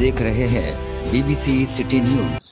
देख रहे हैं BBC city news.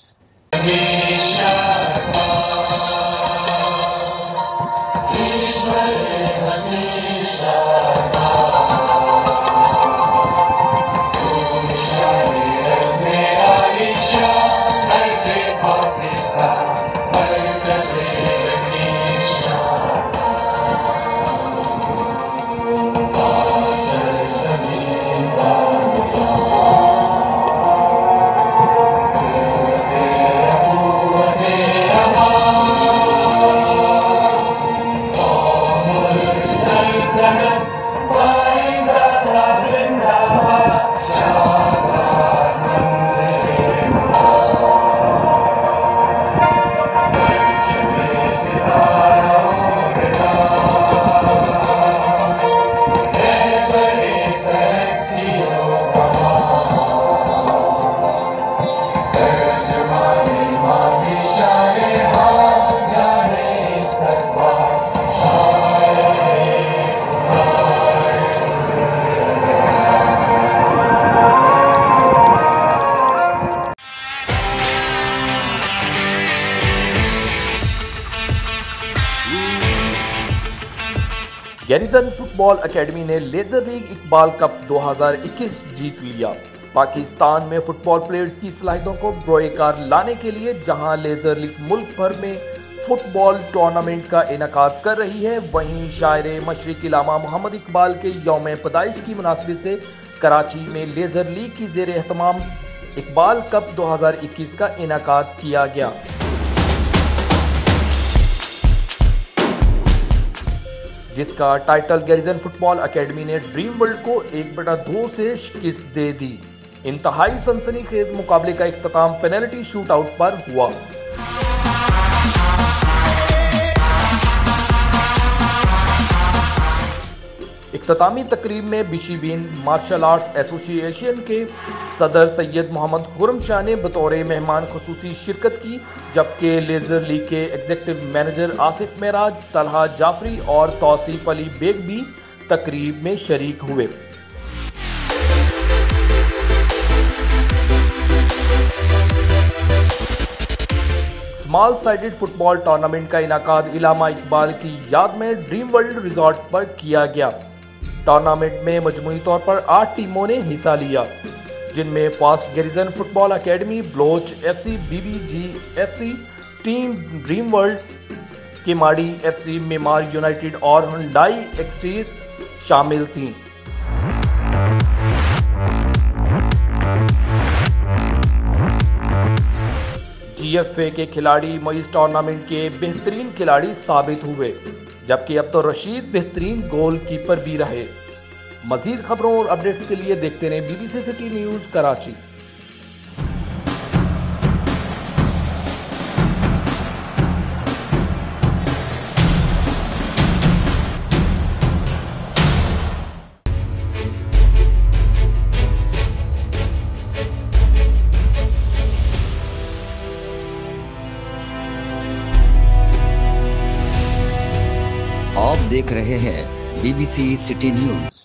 Garrison football academy ने लेजर लीग इकबाल कप 2021 जीत लिया। पाकिस्तान में फुटबॉल प्लेयर्स की सलाहियतों को बरोएकार लाने के लिए जहां लेजर लीग मुल्क भर में फुटबॉल टूर्नामेंट का इनेकाद कर रही है, वहीं शायर मशरिक इल्लामा मोहम्मद इकबाल के यौम पैदाइश की मुनासिबत से कराची में लेजर लीग की ज़ेर एहतमाम इकबाल कप 2021 का इनेकाद किया गया, जिसका टाइटल गैरिसन फुटबॉल एकेडमी ने ड्रीम वर्ल्ड को 1/2 से शिकस्त दे दी। इंतहाई सनसनीखेज मुकाबले का इख्तिताम पेनल्टी शूट आउट पर हुआ। इख्तितामी तकरीब में बिशीबीन मार्शल आर्ट्स एसोसिएशन के सदर सैयद मोहम्मद खुर्रम शाह ने बतौर मेहमान खुसूसी शिरकत की, जबकि लेजर लीग के एग्जीक्यूटिव मैनेजर आसिफ मेराज, तलहा जाफरी और तौसीफ अली बेग भी तकरीब में शरीक हुए। स्मॉल साइडेड फुटबॉल टूर्नामेंट का इनेकाद इल्लामा इकबाल की याद में ड्रीम वर्ल्ड रिजॉर्ट पर किया गया। टूर्नामेंट में मजमूई तौर पर 8 टीमों ने हिस्सा लिया, जिनमें fast Garrison football academy, Baloch FC, BBG FC, team dream world, Keamari FC, Memar United और हुंडई एक्सटीर शामिल थी। जीएफए के खिलाड़ी मुइज़ टूर्नामेंट के बेहतरीन खिलाड़ी साबित हुए, जबकि अब तो रशीद बेहतरीन गोलकीपर भी रहे। मजीद खबरों और अपडेट्स के लिए देखते रहें बीबीसी सिटी न्यूज कराची। आप देख रहे हैं बीबीसी सिटी न्यूज।